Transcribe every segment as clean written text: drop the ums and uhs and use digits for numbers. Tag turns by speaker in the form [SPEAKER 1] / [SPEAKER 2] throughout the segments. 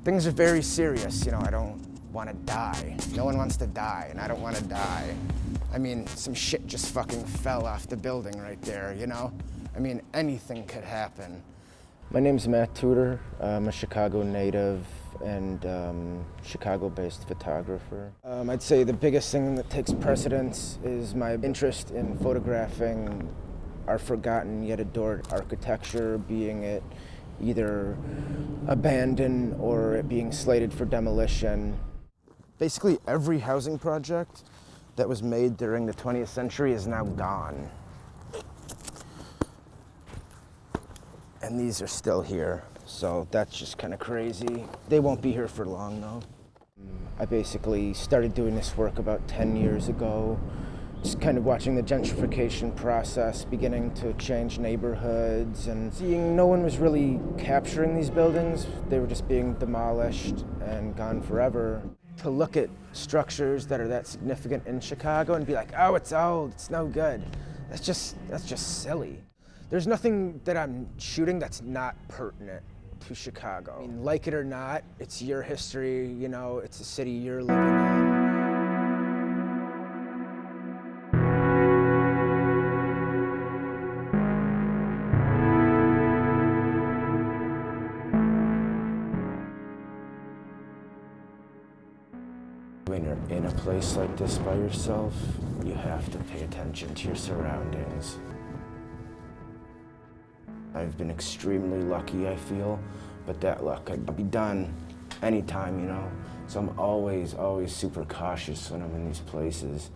[SPEAKER 1] Things are very serious, you know, I don't want to die. No one wants to die, and I don't want to die. I mean, some shit just fucking fell off the building right there, you know? I mean, anything could happen. My name's Matt Teuter. I'm a Chicago native and Chicago-based photographer. I'd say the biggest thing that takes precedence is my interest in photographing our forgotten yet adored architecture, being it either abandoned or it being slated for demolition. Basically every housing project that was made during the 20th century is now gone. And these are still here, so that's just kind of crazy. They won't be here for long though. I basically started doing this work about 10 years ago, just kind of watching the gentrification process beginning to change neighborhoods and seeing no one was really capturing these buildings. They were just being demolished and gone forever. To look at structures that are that significant in Chicago and be like, oh, it's old, it's no good. That's just silly. There's nothing that I'm shooting that's not pertinent to Chicago. I mean, like it or not, it's your history, you know, it's the city you're living in. When you're in a place like this by yourself, you have to pay attention to your surroundings. I've been extremely lucky, I feel, but that luck could be done anytime, you know? So I'm always super cautious when I'm in these places.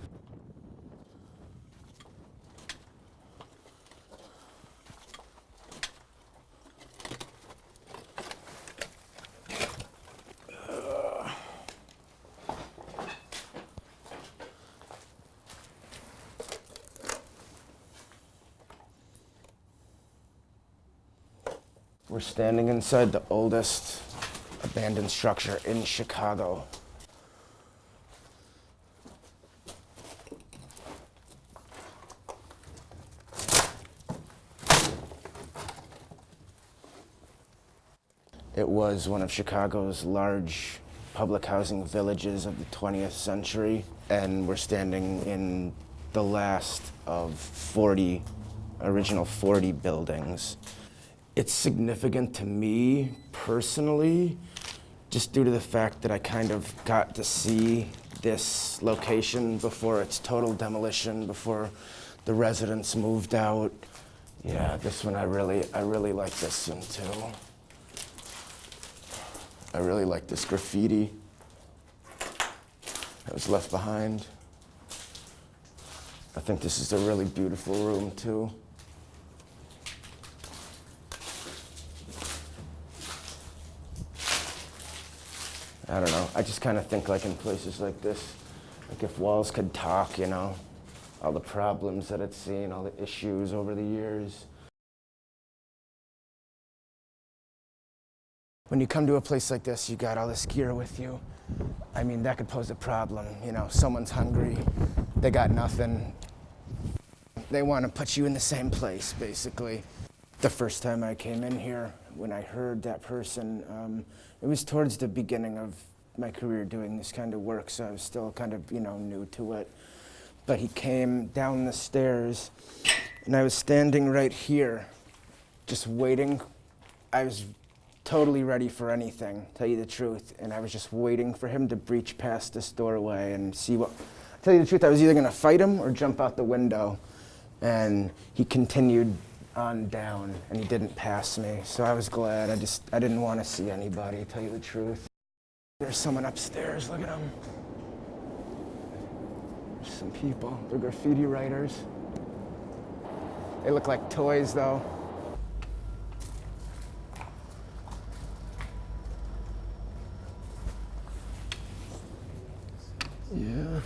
[SPEAKER 1] We're standing inside the oldest abandoned structure in Chicago. It was one of Chicago's large public housing villages of the 20th century, and we're standing in the last of 40, original 40 buildings. It's significant to me personally, just due to the fact that I kind of got to see this location before its total demolition, before the residents moved out. Yeah, this one I really like this one too. I really like this graffiti that was left behind. I think this is a really beautiful room too. I don't know, I just kind of think like in places like this, like if walls could talk, you know, all the problems that it's seen, all the issues over the years. When you come to a place like this, you got all this gear with you. I mean, that could pose a problem, you know, someone's hungry, they got nothing. They want to put you in the same place, basically. The first time I came in here, when I heard that person, it was towards the beginning of my career doing this kind of work, so I was still kind of, you know, new to it. But he came down the stairs, and I was standing right here, just waiting. I was totally ready for anything, tell you the truth, and I was just waiting for him to breach past this doorway and see what... Tell you the truth, I was either gonna fight him or jump out the window, and he continued on down, and he didn't pass me, so I was glad. I didn't want to see anybody, tell you the truth. There's someone upstairs, look at him. There's some people, they're graffiti writers. They look like toys, though. Yeah.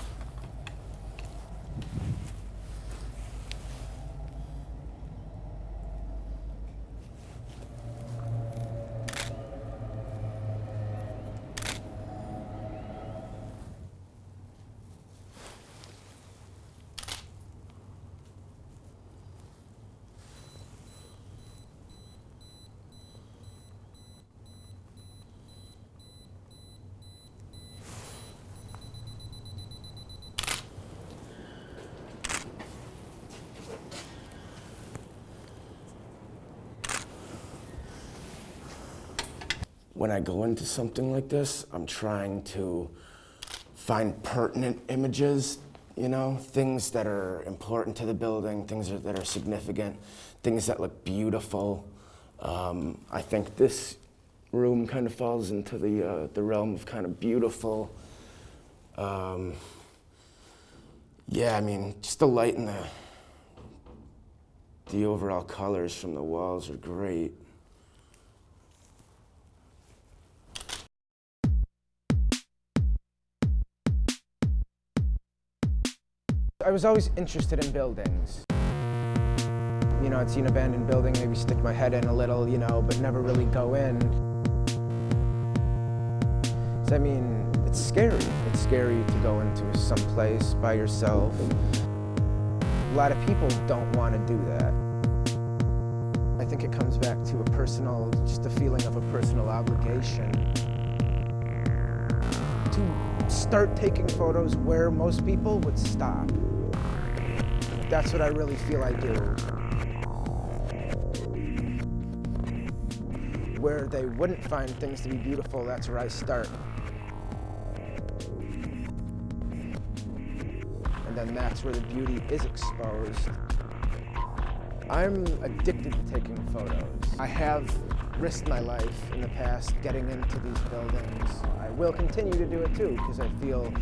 [SPEAKER 1] when I go into something like this, I'm trying to find pertinent images, you know, things that are important to the building, things that are significant, things that look beautiful. I think this room kind of falls into the realm of kind of beautiful. Yeah, I mean, just the light and the overall colors from the walls are great. I was always interested in buildings. You know, I'd see an abandoned building, maybe stick my head in a little, you know, but never really go in. So, I mean, it's scary. It's scary to go into some place by yourself. A lot of people don't want to do that. I think it comes back to just a feeling of a personal obligation to start taking photos where most people would stop. That's what I really feel I do. Where they wouldn't find things to be beautiful, that's where I start. And then that's where the beauty is exposed. I'm addicted to taking photos. I have risked my life in the past getting into these buildings. I will continue to do it too, because I feel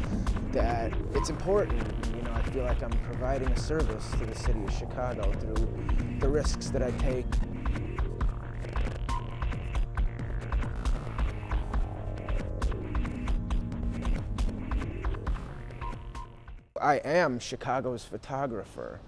[SPEAKER 1] that it's important. You know, I feel like I'm providing a service to the city of Chicago through the risks that I take. I am Chicago's photographer.